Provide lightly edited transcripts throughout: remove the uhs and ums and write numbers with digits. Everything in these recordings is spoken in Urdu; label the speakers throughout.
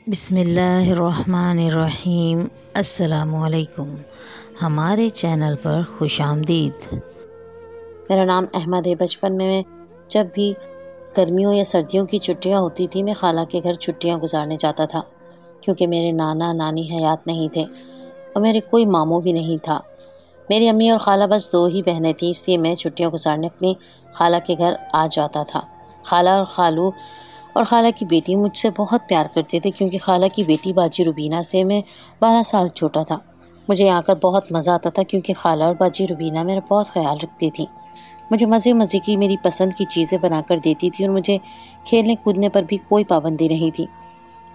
Speaker 1: بسم اللہ الرحمن الرحیم۔ السلام علیکم، ہمارے چینل پر خوش آمدید۔ میرا نام احمد ہے۔ بچپن میں جب بھی گرمیوں یا سردیوں کی چھٹیاں ہوتی تھی میں خالہ کے گھر چھٹیاں گزارنے جاتا تھا، کیونکہ میرے نانا نانی حیات نہیں تھے اور میرے کوئی ماموں بھی نہیں تھا۔ میری امی اور خالہ بس دو ہی بہنیں تھیں، اس لیے میں چھٹیاں گزارنے اپنی خالہ کے گھر آ جاتا تھا۔ خالہ اور خالو اور خالہ کی بیٹی مجھ سے بہت پیار کرتے تھے، کیونکہ خالہ کی بیٹی باجی روبینہ سے میں 12 سال چھوٹا تھا۔ مجھے یہاں کر بہت مزہ آتا تھا، کیونکہ خالہ اور باجی روبینہ میرا بہت خیال رکھتی تھیں۔ مجھے مزے کی میری پسند کی چیزیں بنا کر دیتی تھی اور مجھے کھیلنے کودنے پر بھی کوئی پابندی نہیں تھی۔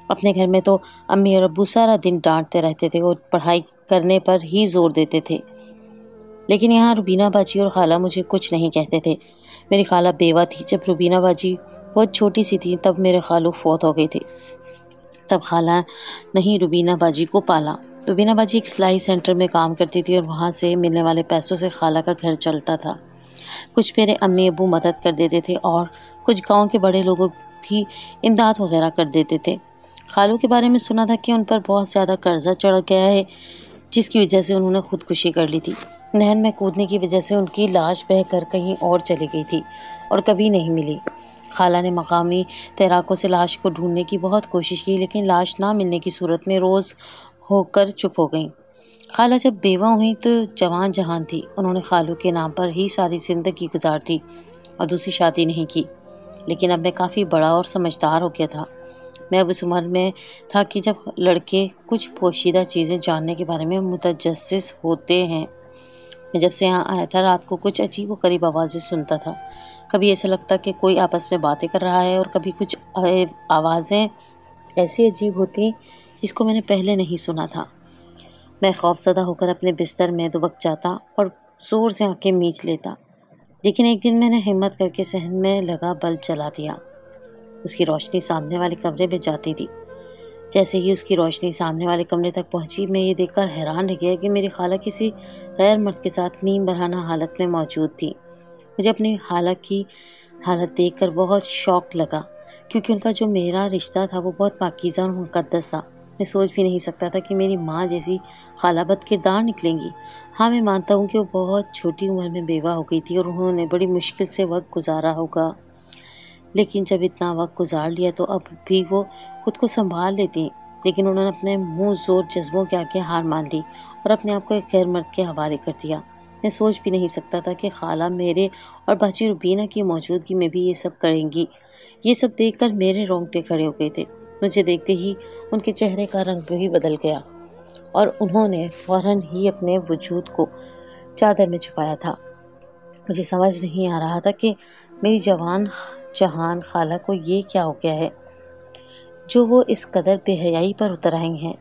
Speaker 1: اپنے گھر میں تو امی اور ابو سارا دن ڈانٹتے رہتے تھے اور پڑھائی کرنے پر ہی زور دیتے تھے، لیکن یہاں روبینہ باجی اور خالہ مجھے کچھ نہیں کہتے تھے۔ میری خالہ بیوہ تھی جب روبینہ باجی بہت چھوٹی سی تھی، تب میرے خالو فوت ہو گئے تھے۔ تب خالہ نے ہی روبینہ باجی کو پالا۔ روبینہ باجی ایک سلائی سینٹر میں کام کرتی تھی اور وہاں سے ملنے والے پیسوں سے خالہ کا گھر چلتا تھا۔ کچھ میرے امی ابو مدد کر دیتے تھے اور کچھ گاؤں کے بڑے لوگوں کی امداد وغیرہ کر دیتے تھے۔ خالو کے بارے میں سنا تھا کہ ان پر بہت زیادہ قرضہ چڑھ گیا ہے، جس کی وجہ سے انہوں نے خودکشی کر لی تھی۔ نہر میں کودنے کی وجہ سے ان کی لاش بہہ کر کہیں اور چلی گئی تھی اور کبھی نہیں ملی۔ خالہ نے مقامی تیراکوں سے لاش کو ڈھونڈنے کی بہت کوشش کی، لیکن لاش نہ ملنے کی صورت میں روز ہو کر چپ ہو گئیں۔ خالہ جب بیوہ ہوئیں تو جوان جہان تھی۔ انہوں نے خالو کے نام پر ہی ساری زندگی گزار دی اور دوسری شادی نہیں کی، لیکن اب میں کافی بڑا اور سمجھدار ہو گیا تھا۔ میں اب اس عمر میں تھا کہ جب لڑکے کچھ پوشیدہ چیزیں جاننے کے بارے میں متجسس ہوتے ہیں۔ میں جب سے یہاں آیا تھا رات کو کچھ عجیب و غریب آوازیں سنتا تھا۔ کبھی ایسا لگتا کہ کوئی آپس میں باتیں کر رہا ہے، اور کبھی کچھ آوازیں ایسی عجیب ہوتی جس کو میں نے پہلے نہیں سنا تھا۔ میں خوف زدہ ہو کر اپنے بستر میں دبک جاتا اور زور سے آنکھیں میچ لیتا، لیکن ایک دن میں نے ہمت کر کے صحن میں لگا بلب جلا دیا۔ اس کی روشنی سامنے والے کمرے میں جاتی تھی۔ جیسے ہی اس کی روشنی سامنے والے کمرے تک پہنچی، میں یہ دیکھ کر حیران رہ گیا کہ میری خالہ کسی غیر مرد کے ساتھ نیم برہنہ حالت میں موجود تھی۔ مجھے اپنی خالہ کی حالت دیکھ کر بہت شوق لگا، کیونکہ ان کا جو میرا رشتہ تھا وہ بہت پاکیزہ اور مقدس تھا۔ میں سوچ بھی نہیں سکتا تھا کہ میری ماں جیسی خالہ بد کردار نکلیں گی۔ ہاں، میں مانتا ہوں کہ وہ بہت چھوٹی عمر میں بیوہ ہو گئی تھی اور انہوں نے بڑی مشکل سے وقت گزارا ہوگا، لیکن جب اتنا وقت گزار لیا تو اب بھی وہ خود کو سنبھال لیتی، لیکن انہوں نے اپنے منہ زور جذبوں کے آگے ہار مان لی اور اپنے آپ کو ایک غیر مرد کے حوالے کر دیا۔ میں سوچ بھی نہیں سکتا تھا کہ خالہ میرے اور باجی روبینہ کی موجودگی میں بھی یہ سب کریں گی۔ یہ سب دیکھ کر میرے رونگٹے کھڑے ہو گئے تھے۔ مجھے دیکھتے ہی ان کے چہرے کا رنگ بھی بدل گیا اور انہوں نے فوراً ہی اپنے وجود کو چادر میں چھپایا تھا۔ مجھے سمجھ نہیں آ رہا تھا کہ میری جوان جہان خالہ کو یہ کیا ہو گیا ہے جو وہ اس قدر بے حیائی پر اتر آئی ہیں۔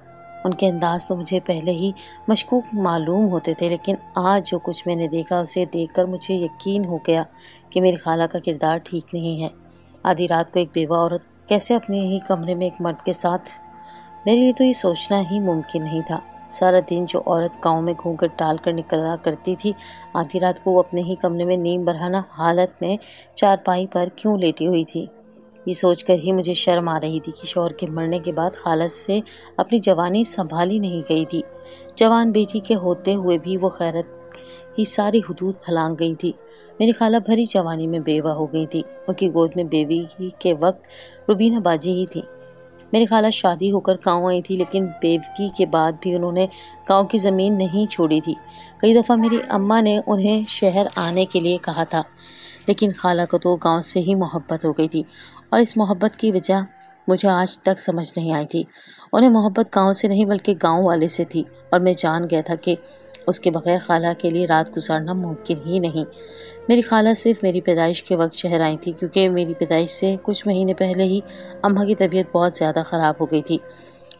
Speaker 1: ان کے انداز تو مجھے پہلے ہی مشکوک معلوم ہوتے تھے، لیکن آج جو کچھ میں نے دیکھا اسے دیکھ کر مجھے یقین ہو گیا کہ میری خالہ کا کردار ٹھیک نہیں ہے۔ آدھی رات کو ایک بیوہ عورت کیسے اپنے ہی کمرے میں ایک مرد کے ساتھ؟ میرے لیے تو یہ سوچنا ہی ممکن نہیں تھا۔ سارا دن جو عورت گاؤں میں گھونگھٹ ڈال کر نکلا کرتی تھی، آدھی رات کو وہ اپنے ہی کمرے میں نیم برہنہ حالت میں چارپائی پر کیوں لیٹی ہوئی تھی؟ یہ سوچ کر ہی مجھے شرم آ رہی تھی کہ شوہر کے مرنے کے بعد خالہ سے اپنی جوانی سنبھالی نہیں گئی تھی۔ جوان بیٹی کے ہوتے ہوئے بھی وہ خیرت ہی ساری حدود پھلانگ گئی تھی۔ میری خالہ بھری جوانی میں بیوہ ہو گئی تھی۔ ان کی گود میں بیوی کے وقت روبینہ باجی ہی تھی۔ میری خالہ شادی ہو کر گاؤں آئی تھی، لیکن بیوگی کے بعد بھی انہوں نے گاؤں کی زمین نہیں چھوڑی تھی۔ کئی دفعہ میری اماں نے انہیں شہر آنے کے لیے کہا تھا، لیکن خالہ کو تو گاؤں سے ہی محبت ہو گئی تھی، اور اس محبت کی وجہ مجھے آج تک سمجھ نہیں آئی تھی۔ انہیں محبت گاؤں سے نہیں بلکہ گاؤں والے سے تھی، اور میں جان گیا تھا کہ اس کے بغیر خالہ کے لیے رات گزارنا ممکن ہی نہیں۔ میری خالہ صرف میری پیدائش کے وقت شہر آئی تھی، کیونکہ میری پیدائش سے کچھ مہینے پہلے ہی اماں کی طبیعت بہت زیادہ خراب ہو گئی تھی،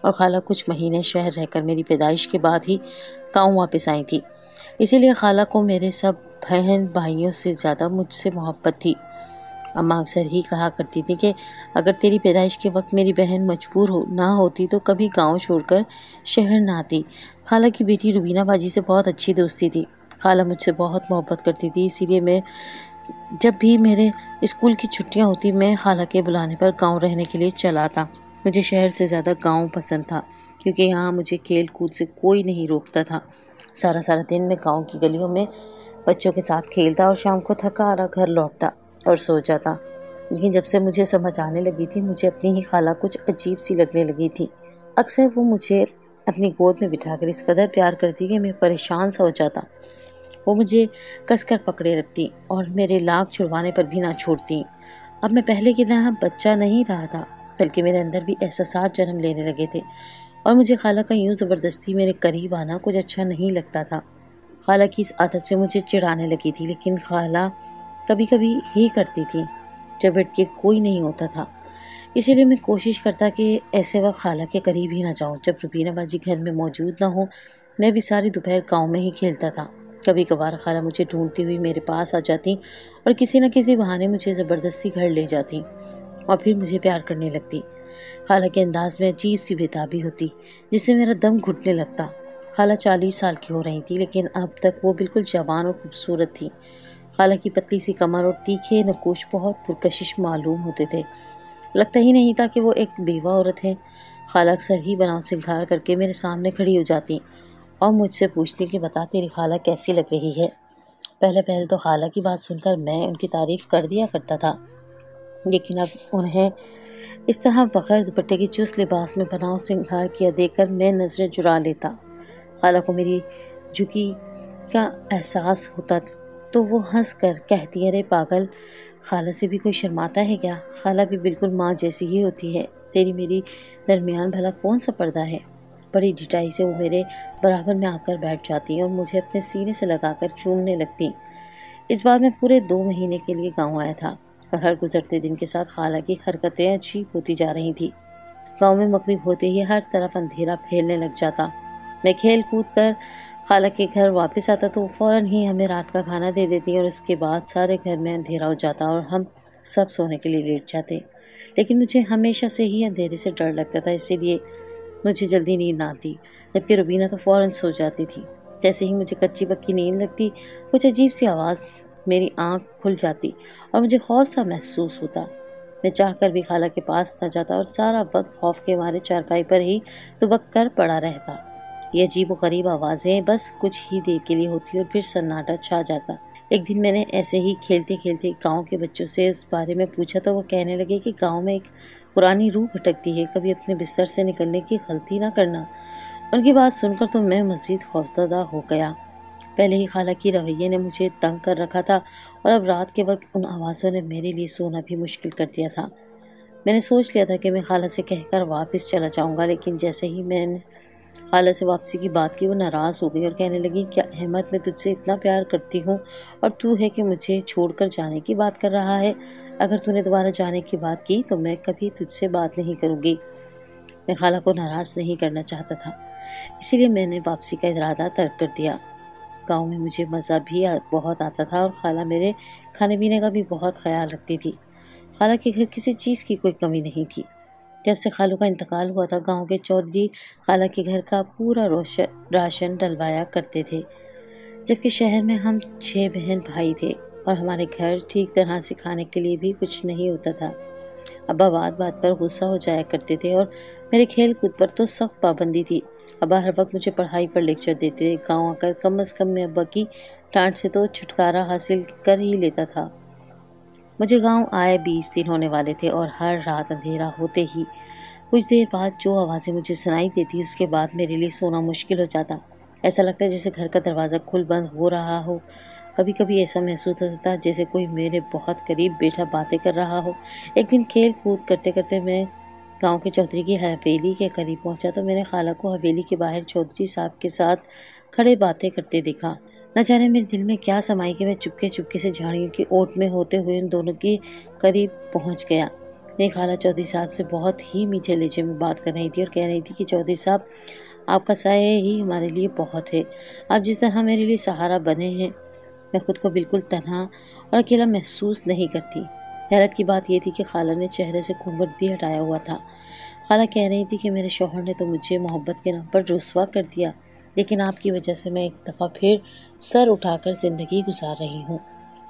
Speaker 1: اور خالہ کچھ مہینے شہر رہ کر میری پیدائش کے بعد ہی گاؤں واپس آئی تھی۔ اسی لیے خالہ کو میرے سب بہن بھائیوں سے زیادہ مجھ سے محبت تھی۔ اماں اکثر ہی کہا کرتی تھی کہ اگر تیری پیدائش کے وقت میری بہن مجبور نہ ہوتی تو کبھی گاؤں چھوڑ کر شہر نہ آتی۔ خالہ کی بیٹی روبینہ باجی سے بہت اچھی دوستی تھی۔ خالہ مجھ سے بہت محبت کرتی تھی، اسی لیے میں جب بھی میرے اسکول کی چھٹیاں ہوتی میں خالہ کے بلانے پر گاؤں رہنے کے لیے چلا آتا۔ مجھے شہر سے زیادہ گاؤں پسند تھا، کیونکہ یہاں مجھے کھیل کود سے کوئی نہیں روکتا تھا۔ سارا دن میں گاؤں کی گلیوں میں بچوں کے ساتھ کھیلتا اور شام کو تھکا ہارا گھر لوٹتا اور سو جاتا۔ لیکن جب سے مجھے سمجھ آنے لگی تھی، مجھے اپنی ہی خالہ کچھ عجیب سی لگنے لگی تھی۔ اکثر وہ مجھے اپنی گود میں بٹھا کر اس قدر پیار کرتی کہ میں پریشان سا ہو جاتا۔ وہ مجھے کس کر پکڑے رکھتی اور میرے لاگ چھڑوانے پر بھی نہ چھوڑتی۔ اب میں پہلے کی طرح بچہ نہیں رہا تھا، بلکہ میرے اندر بھی احساسات جنم لینے لگے تھے، اور مجھے خالہ کا یوں زبردستی میرے قریب آنا کچھ اچھا نہیں لگتا تھا۔ خالہ کی اس عادت سے مجھے چڑھانے لگی تھی، لیکن خالہ کبھی کبھی ہی کرتی تھی جب ارد گرد کوئی نہیں ہوتا تھا۔ اسی لیے میں کوشش کرتا کہ ایسے وقت خالہ کے قریب ہی نہ جاؤں۔ جب روبینہ باجی گھر میں موجود نہ ہو، میں بھی ساری دوپہر گاؤں میں ہی کھیلتا تھا۔ کبھی کبھار خالہ مجھے ڈھونڈتی ہوئی میرے پاس آ جاتی اور کسی نہ کسی بہانے مجھے زبردستی گھر لے جاتی اور پھر مجھے پیار کرنے لگتی۔ خالہ کے انداز میں عجیب سی بےتابی ہوتی جس سے میرا دم گھٹنے لگتا۔ خالہ 40 سال کی ہو رہی تھی، لیکن اب تک وہ بالکل جوان اور خوبصورت تھی۔ خالہ کی پتلی سی کمر اور تیکھے نقوش بہت پرکشش معلوم ہوتے تھے۔ لگتا ہی نہیں تھا کہ وہ ایک بیوہ عورت ہے۔ خالہ اکثر ہی بناؤ سنگھار کر کے میرے سامنے کھڑی ہو جاتی اور مجھ سے پوچھتی کہ بتا تیری خالہ کیسی لگ رہی ہے۔ پہلے تو خالہ کی بات سن کر میں ان کی تعریف کر دیا کرتا تھا، لیکن اب انہیں اس طرح بغیر دوپٹے کی چست لباس میں بناؤ سنگھار کیا دیکھ کر میں نظریں چرا لیتا۔ خالہ کو میری جھکی کا احساس ہوتا تو وہ ہنس کر کہتی، ارے پاگل، خالہ سے بھی کوئی شرماتا ہے کیا؟ خالہ بھی بالکل ماں جیسی ہی ہوتی ہے، تیری میری درمیان بھلا کون سا پردہ ہے؟ بڑی ڈٹائی سے وہ میرے برابر میں آ کر بیٹھ جاتی اور مجھے اپنے سینے سے لگا کر چومنے لگتی۔ اس بار میں پورے 2 مہینے کے لیے گاؤں آیا تھا، اور ہر گزرتے دن کے ساتھ خالہ کی حرکتیں عجیب ہوتی جا رہی تھیں۔ گاؤں میں مغرب ہوتے ہی ہر طرف اندھیرا پھیلنے لگ جاتا۔ میں کھیل کود کر خالہ کے گھر واپس آتا تو وہ فوراً ہی ہمیں رات کا کھانا دے دیتی، اور اس کے بعد سارے گھر میں اندھیرا ہو جاتا اور ہم سب سونے کے لیے لیٹ جاتے۔ لیکن مجھے ہمیشہ سے ہی اندھیرے سے ڈر لگتا تھا، اسی لیے مجھے جلدی نیند نہ آتی، جبکہ روبینہ تو فوراً سو جاتی تھی۔ جیسے ہی مجھے کچی پکی نیند لگتی، کچھ عجیب سی آواز میری آنکھ کھل جاتی اور مجھے خوف سا محسوس ہوتا۔ میں چاہ کر بھی خالہ کے پاس نہ جاتا اور سارا وقت خوف کے مارے چارپائی پر ہی دبک کر پڑا رہتا۔ یہ عجیب و غریب آوازیں بس کچھ ہی دیر کے لیے ہوتی اور پھر سناٹا چھا جاتا۔ ایک دن میں نے ایسے ہی کھیلتے کھیلتے گاؤں کے بچوں سے اس بارے میں پوچھا تو وہ کہنے لگے کہ گاؤں میں ایک پرانی روح بھٹکتی ہے، کبھی اپنے بستر سے نکلنے کی غلطی نہ کرنا۔ ان کی بات سن کر تو میں مزید خوفزدہ ہو گیا۔ پہلے ہی خالہ کی رویے نے مجھے تنگ کر رکھا تھا، اور اب رات کے وقت ان آوازوں نے میرے لیے سونا بھی مشکل کر دیا تھا۔ میں نے سوچ لیا تھا کہ میں خالہ سے کہہ کر واپس چلا جاؤں گا، لیکن جیسے ہی میں نے خالہ سے واپسی کی بات کی، وہ ناراض ہو گئی اور کہنے لگی، کیا احمد، میں تجھ سے اتنا پیار کرتی ہوں اور تو ہے کہ مجھے چھوڑ کر جانے کی بات کر رہا ہے؟ اگر تو نے دوبارہ جانے کی بات کی تو میں کبھی تجھ سے بات نہیں کروں گی۔ میں خالہ کو ناراض نہیں کرنا چاہتا تھا، اسی لیے میں نے واپسی کا ارادہ ترک کر دیا۔ گاؤں میں مجھے مزہ بھی بہت آتا تھا، اور خالہ میرے کھانے پینے کا بھی بہت خیال رکھتی تھی۔ خالہ کے گھر کسی چیز کی کوئی کمی نہیں تھی۔ جب سے خالو کا انتقال ہوا تھا، گاؤں کے چودھری خالہ کے گھر کا پورا راشن ڈلوایا کرتے تھے، جبکہ شہر میں ہم 6 بہن بھائی تھے اور ہمارے گھر ٹھیک طرح سے کھانے کے لیے بھی کچھ نہیں ہوتا تھا۔ ابا بات بات پر غصہ ہو جایا کرتے تھے اور میرے کھیل کود پر تو سخت پابندی تھی۔ ابا ہر وقت مجھے پڑھائی پر لیکچر دیتے تھے۔ گاؤں آ کر کم از کم میں ابا کی ڈانٹ سے تو چھٹکارا حاصل کر ہی لیتا تھا۔ مجھے گاؤں آئے 20 دن ہونے والے تھے، اور ہر رات اندھیرا ہوتے ہی کچھ دیر بعد جو آوازیں مجھے سنائی دیتی، اس کے بعد میرے لیے سونا مشکل ہو جاتا۔ ایسا لگتا جیسے گھر کا دروازہ کھل بند ہو رہا ہو۔ کبھی کبھی ایسا محسوس ہوتا جیسے کوئی میرے بہت قریب بیٹھا باتیں کر رہا ہو۔ ایک دن کھیل کود کرتے کرتے میں گاؤں کے چودھری کی حویلی کے قریب پہنچا تو میں نے خالہ کو حویلی کے باہر چودھری صاحب کے ساتھ کھڑے باتیں کرتے دیکھا۔ نہ جانے میرے دل میں کیا سمائی کہ میں چپکے چپکے سے جھاڑیوں کی اوٹ میں ہوتے ہوئے ان دونوں کے قریب پہنچ گیا۔ میری خالہ چودھری صاحب سے بہت ہی میٹھے لہجے میں بات کر رہی تھی اور کہہ رہی تھی کہ چودھری صاحب، آپ کا سایہ ہی ہمارے لیے بہت ہے۔ آپ جس طرح میرے لیے سہارا بنے ہیں، میں خود کو بالکل تنہا اور اکیلا محسوس نہیں کرتی۔ حیرت کی بات یہ تھی کہ خالہ نے چہرے سے گھونگھٹ بھی ہٹایا ہوا تھا۔ خالہ کہہ رہی تھی کہ میرے شوہر نے تو مجھے محبت کے نام پر رسوا کر دیا، لیکن آپ کی وجہ سے میں ایک دفعہ پھر سر اٹھا کر زندگی گزار رہی ہوں۔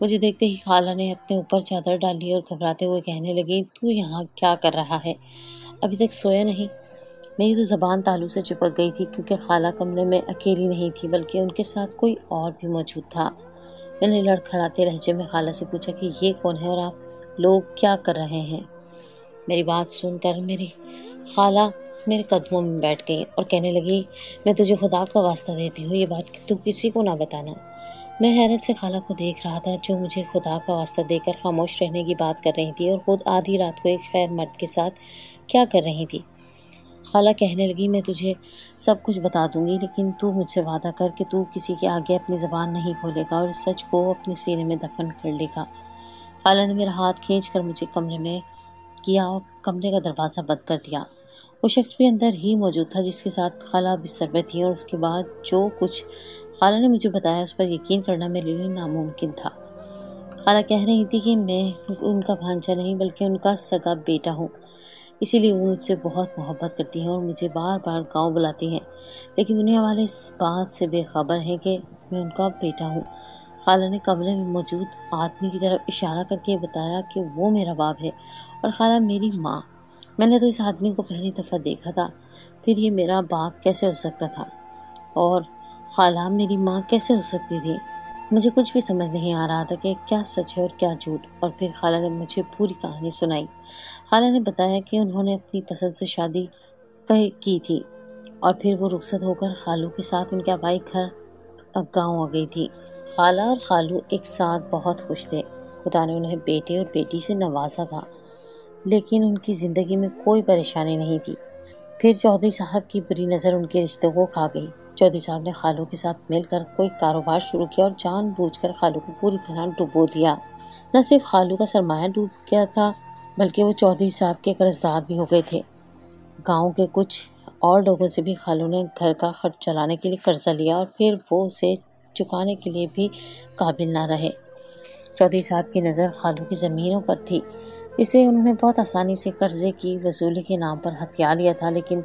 Speaker 1: مجھے دیکھتے ہی خالہ نے اپنے اوپر چادر ڈالی اور گھبراتے ہوئے کہنے لگی، تو یہاں کیا کر رہا ہے؟ ابھی تک سویا نہیں؟ میری تو زبان تالو سے چپک گئی تھی، کیونکہ خالہ کمرے میں اکیلی نہیں تھی بلکہ ان کے ساتھ کوئی اور بھی موجود تھا۔ میں نے لڑکھڑاتے لہجے میں خالہ سے پوچھا کہ یہ کون ہے اور آپ لوگ کیا کر رہے ہیں؟ میری بات سن کر میری خالہ میرے قدموں میں بیٹھ گئی اور کہنے لگی، میں تجھے خدا کا واسطہ دیتی ہوں، یہ بات تو کسی کو نہ بتانا۔ میں حیرت سے خالہ کو دیکھ رہا تھا، جو مجھے خدا کا واسطہ دے کر خاموش رہنے کی بات کر رہی تھی اور خود آدھی رات کو ایک غیر مرد کے ساتھ کیا کر رہی تھی۔ خالہ کہنے لگی، میں تجھے سب کچھ بتا دوں گی، لیکن تو مجھ سے وعدہ کر کہ تو کسی کے آگے اپنی زبان نہیں کھولے گا اور اس سچ کو اپنے سینے میں دفن کر لے گا۔ خالہ نے میرا ہاتھ کھینچ کر مجھے کمرے میں کیا اور کمرے کا دروازہ بند کر دیا۔ وہ شخص بھی اندر ہی موجود تھا جس کے ساتھ خالہ بستر میں تھی، اور اس کے بعد جو کچھ خالہ نے مجھے بتایا اس پر یقین کرنا میرے لیے ناممکن تھا۔ خالہ کہہ رہی تھی کہ میں ان کا بھانجا نہیں بلکہ ان کا سگا بیٹا ہوں، اسی لیے وہ مجھ سے بہت محبت کرتی ہیں اور مجھے بار بار گاؤں بلاتی ہیں، لیکن دنیا والے اس بات سے بے خبر ہیں کہ میں ان کا بیٹا ہوں۔ خالہ نے کمرے میں موجود آدمی کی طرف اشارہ کر کے بتایا کہ وہ میرا باپ ہے اور خالہ میری ماں۔ میں نے تو اس آدمی کو پہلی دفعہ دیکھا تھا، پھر یہ میرا باپ کیسے ہو سکتا تھا اور خالہ میری ماں کیسے ہو سکتی تھی؟ مجھے کچھ بھی سمجھ نہیں آ رہا تھا کہ کیا سچ ہے اور کیا جھوٹ۔ اور پھر خالہ نے مجھے پوری کہانی سنائی۔ خالہ نے بتایا کہ انہوں نے اپنی پسند سے شادی کی تھی اور پھر وہ رخصت ہو کر خالو کے ساتھ ان کے آبائی گھر گاؤں آ گئی تھی۔ خالہ اور خالو ایک ساتھ بہت خوش تھے، خدا نے انہیں بیٹے اور بیٹی سے نوازا تھا، لیکن ان کی زندگی میں کوئی پریشانی نہیں تھی۔ پھر چودھری صاحب کی بری نظر ان کے رشتے کو کھا گئی۔ چودھری صاحب نے خالو کے ساتھ مل کر کوئی کاروبار شروع کیا اور جان بوجھ کر خالو کو پوری طرح ڈبو دیا۔ نہ صرف خالو کا سرمایہ ڈوب گیا تھا بلکہ وہ چودھری صاحب کے قرضدار بھی ہو گئے تھے۔ گاؤں کے کچھ اور لوگوں سے بھی خالو نے گھر کا خرچ چلانے کے لیے قرضہ لیا اور پھر وہ اسے چکانے کے لیے بھی قابل نہ رہے۔ چودھری صاحب کی نظر خالو کی زمینوں پر تھی، اسے انہوں نے بہت آسانی سے قرضے کی وصولی کے نام پر ہتھیا لیا تھا، لیکن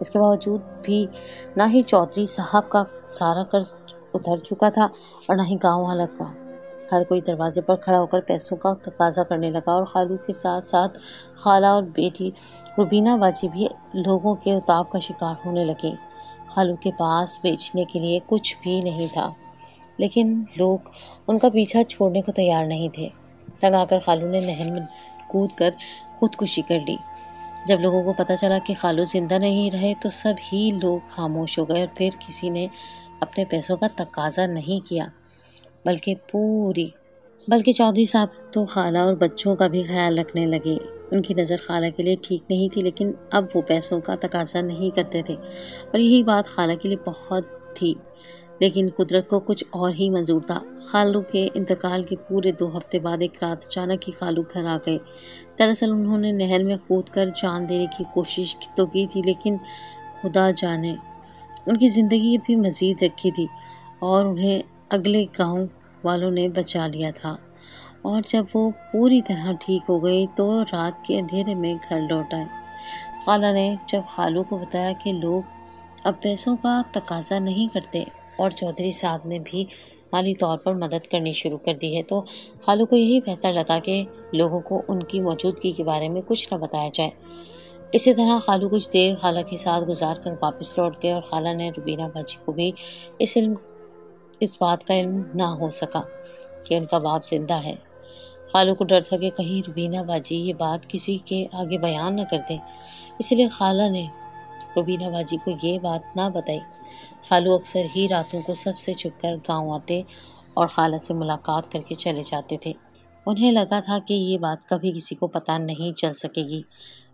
Speaker 1: اس کے باوجود بھی نہ ہی چودھری صاحب کا سارا قرض اتر چکا تھا اور نہ ہی گاؤں والا کا۔ ہر کوئی دروازے پر کھڑا ہو کر پیسوں کا تقاضا کرنے لگا اور خالو کے ساتھ ساتھ خالہ اور بیٹی روبینہ باجی بھی لوگوں کے اتاب کا شکار ہونے لگیں۔ خالو کے پاس بیچنے کے لیے کچھ بھی نہیں تھا، لیکن لوگ ان کا پیچھا چھوڑنے کو تیار نہیں تھے۔ تنگ آ کر خالو نے نہر میں کود کر خودکشی کر لی۔ جب لوگوں کو پتہ چلا کہ خالو زندہ نہیں رہے تو سب ہی لوگ خاموش ہو گئے اور پھر کسی نے اپنے پیسوں کا تقاضا نہیں کیا، بلکہ چودھری صاحب تو خالہ اور بچوں کا بھی خیال رکھنے لگے۔ ان کی نظر خالہ کے لیے ٹھیک نہیں تھی، لیکن اب وہ پیسوں کا تقاضا نہیں کرتے تھے اور یہی بات خالہ کے لیے بہت تھی، لیکن قدرت کو کچھ اور ہی منظور تھا۔ خالو کے انتقال کے پورے 2 ہفتے بعد ایک رات اچانک ہی خالو گھر آ گئے۔ دراصل انہوں نے نہر میں کود کر جان دینے کی کوشش تو کی تھی، لیکن خدا جانے ان کی زندگی بھی مزید رکھی تھی اور انہیں اگلے گاؤں والوں نے بچا لیا تھا۔ اور جب وہ پوری طرح ٹھیک ہو گئی تو رات کے اندھیرے میں گھر لوٹ آئے۔ خالہ نے جب خالو کو بتایا کہ لوگ اب پیسوں کا تقاضا نہیں کرتے اور چودھری صاحب نے بھی مالی طور پر مدد کرنی شروع کر دی ہے، تو خالو کو یہی بہتر لگا کہ لوگوں کو ان کی موجودگی کے بارے میں کچھ نہ بتایا جائے۔ اسی طرح خالو کچھ دیر خالہ کے ساتھ گزار کر واپس لوٹ گئے اور خالہ نے روبینہ باجی کو بھی اس بات کا علم نہ ہو سکا کہ ان کا باپ زندہ ہے۔ خالو کو ڈر تھا کہ کہیں روبینہ باجی یہ بات کسی کے آگے بیان نہ کر دیں، اسی لیے خالہ نے روبینہ باجی کو یہ بات نہ بتائی۔ خالو اکثر ہی راتوں کو سب سے چھپ کر گاؤں آتے اور خالہ سے ملاقات کر کے چلے جاتے تھے۔ انہیں لگا تھا کہ یہ بات کبھی کسی کو پتہ نہیں چل سکے گی،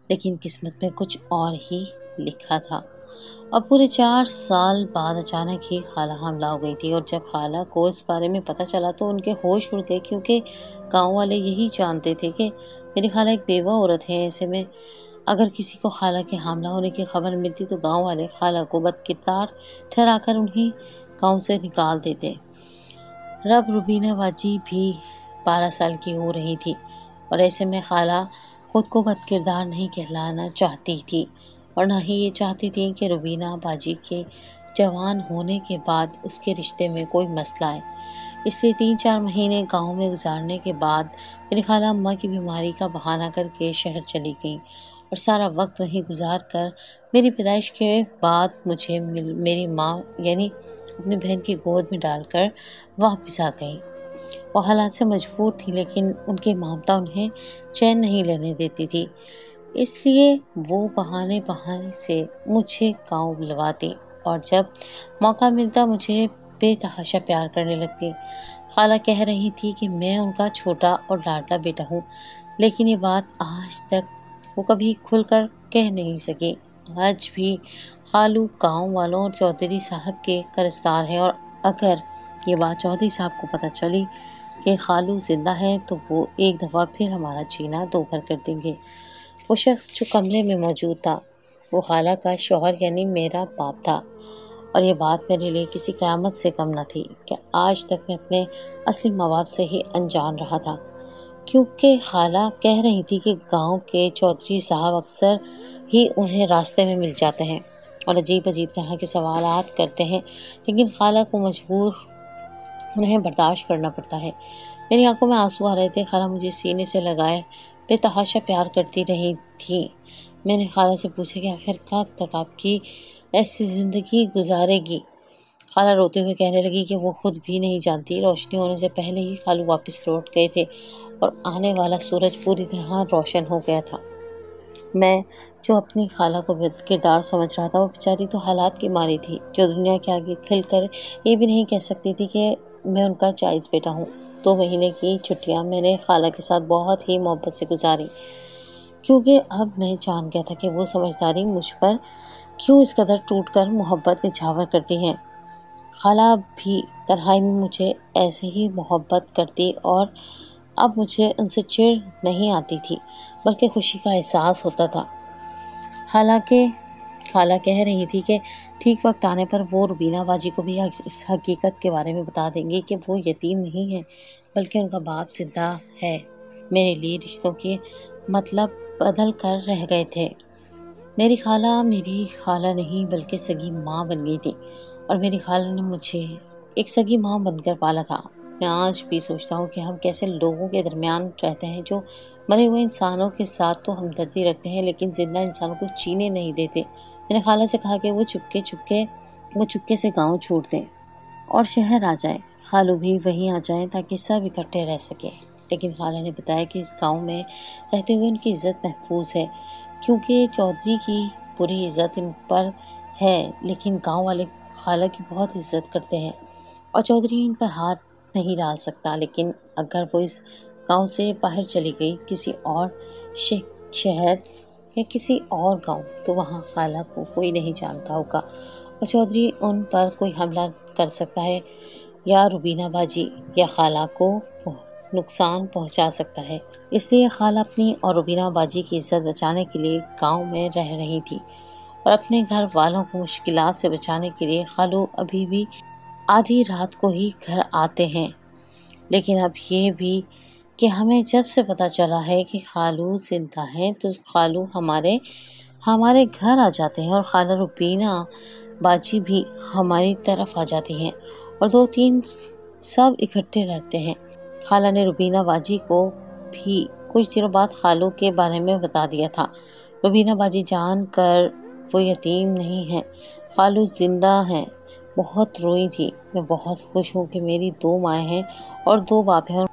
Speaker 1: لیکن قسمت میں کچھ اور ہی لکھا تھا۔ اب پورے 4 سال بعد اچانک ہی خالہ حاملہ ہو گئی تھی، اور جب خالہ کو اس بارے میں پتہ چلا تو ان کے ہوش اڑ گئے، کیونکہ گاؤں والے یہی جانتے تھے کہ میری خالہ ایک بیوہ عورت ہے۔ ایسے میں اگر کسی کو خالہ کے حاملہ ہونے کی خبر ملتی تو گاؤں والے خالہ کو بدکردار ٹھہرا کر انہیں گاؤں سے نکال دیتے۔ رب روبینہ باجی بھی 12 سال کی ہو رہی تھی اور ایسے میں خالہ خود کو بدکردار نہیں کہلانا چاہتی تھی اور نہ ہی یہ چاہتی تھی کہ روبینہ باجی کے جوان ہونے کے بعد اس کے رشتے میں کوئی مسئلہ آئے۔ اس لیے 3-4 مہینے گاؤں میں گزارنے کے بعد میری خالہ اماں کی بیماری کا بہانہ کر کے شہر چلی گئیں اور سارا وقت وہیں گزار کر میری پیدائش کے بعد مجھے میری ماں یعنی اپنی بہن کی گود میں ڈال کر واپس آ گئیں۔ وہ حالات سے مجبور تھی، لیکن ان کی ممتا انہیں چین نہیں لینے دیتی تھی، اس لیے وہ بہانے سے مجھے گاؤں بلواتی اور جب موقع ملتا مجھے بے تحاشا پیار کرنے لگتی۔ خالہ کہہ رہی تھی کہ میں ان کا چھوٹا اور لاڈلا بیٹا ہوں، لیکن یہ بات آج تک وہ کبھی کھل کر کہہ نہیں سکی۔ آج بھی خالو گاؤں والوں اور چودھری صاحب کے قرضدار ہیں، اور اگر یہ بات چودھری صاحب کو پتہ چلی کہ خالو زندہ ہے تو وہ ایک دفعہ پھر ہمارا جینا دوبھر کر دیں گے۔ وہ شخص جو کمرے میں موجود تھا وہ خالہ کا شوہر یعنی میرا باپ تھا، اور یہ بات میرے لیے کسی قیامت سے کم نہ تھی کہ آج تک میں اپنے اصلی ماں باپ سے ہی انجان رہا تھا، کیونکہ خالہ کہہ رہی تھی کہ گاؤں کے چودھری صاحب اکثر ہی انہیں راستے میں مل جاتے ہیں اور عجیب طرح کے سوالات کرتے ہیں، لیکن خالہ کو مجبور انہیں برداشت کرنا پڑتا ہے۔ میری آنکھوں میں آنسو آ رہے تھے۔ خالہ مجھے سینے سے لگائے بے تحاشا پیار کرتی رہی تھی۔ میں نے خالہ سے پوچھا کہ آخر کب تک آپ کی ایسی زندگی گزارے گی؟ خالہ روتے ہوئے کہنے لگی کہ وہ خود بھی نہیں جانتی۔ روشنی ہونے سے پہلے ہی خالو واپس لوٹ گئے تھے اور آنے والا سورج پوری طرح روشن ہو گیا تھا۔ میں جو اپنی خالہ کو کردار سمجھ رہا تھا، وہ بیچاری تو حالات کی ماری تھی، جو دنیا کے آگے کھل کر یہ بھی نہیں کہہ سکتی تھی کہ میں ان کا جائز بیٹا ہوں۔ 2 مہینے کی چھٹیاں میں نے خالہ کے ساتھ بہت ہی محبت سے گزاری، کیونکہ اب میں جان گیا تھا کہ وہ سمجھداری مجھ پر کیوں اس قدر ٹوٹ کر محبت نچھاور کرتی ہیں۔ خالہ بھی تنہائی میں مجھے ایسے ہی محبت کرتی، اور اب مجھے ان سے چڑ نہیں آتی تھی بلکہ خوشی کا احساس ہوتا تھا۔ حالانکہ خالہ کہہ رہی تھی کہ ٹھیک وقت آنے پر وہ روبینہ باجی کو بھی اس حقیقت کے بارے میں بتا دیں گی کہ وہ یتیم نہیں ہے بلکہ ان کا باپ زندہ ہے۔ میرے لیے رشتوں کے مطلب بدل کر رہ گئے تھے۔ میری خالہ نہیں بلکہ سگی ماں بن گئی تھی، اور میری خالہ نے مجھے ایک سگی ماں بن کر پالا تھا۔ میں آج بھی سوچتا ہوں کہ ہم کیسے لوگوں کے درمیان رہتے ہیں جو مرے ہوئے انسانوں کے ساتھ تو ہمدردی رکھتے ہیں لیکن زندہ انسانوں کو جینے نہیں دیتے۔ میں نے خالہ سے کہا کہ وہ چپکے سے گاؤں چھوڑ دیں اور شہر آ جائیں، خالو بھی وہیں آ جائیں تاکہ سب اکٹھے رہ سکیں، لیکن خالہ نے بتایا کہ اس گاؤں میں رہتے ہوئے ان کی عزت محفوظ ہے، کیونکہ چودھری کی پوری عزت ان پر ہے، لیکن گاؤں والے خالہ کی بہت عزت کرتے ہیں اور چودھری ان پر ہاتھ نہیں ڈال سکتا۔ لیکن اگر وہ اس گاؤں سے باہر چلی گئی کسی اور شہر یا کسی اور گاؤں، تو وہاں خالہ کو کوئی نہیں جانتا ہوگا اور چودھری ان پر کوئی حملہ کر سکتا ہے یا روبینہ باجی یا خالہ کو نقصان پہنچا سکتا ہے۔ اس لیے خالہ اپنی اور روبینہ باجی کی عزت بچانے کے لیے گاؤں میں رہ رہی تھی، اور اپنے گھر والوں کو مشکلات سے بچانے کے لیے خالو ابھی بھی آدھی رات کو ہی گھر آتے ہیں۔ لیکن اب یہ بھی کہ ہمیں جب سے پتہ چلا ہے کہ خالو زندہ ہیں تو خالو ہمارے گھر آ جاتے ہیں، اور خالہ روبینہ باجی بھی ہماری طرف آ جاتی ہیں اور 2-3 سب اکٹھے رہتے ہیں۔ خالہ نے روبینہ باجی کو بھی کچھ دنوں بعد خالو کے بارے میں بتا دیا تھا۔ روبینہ باجی جان کر وہ یتیم نہیں ہیں، خالو زندہ ہیں، بہت روئی تھی۔ میں بہت خوش ہوں کہ میری 2 مائیں ہیں اور 2 باپ ہیں،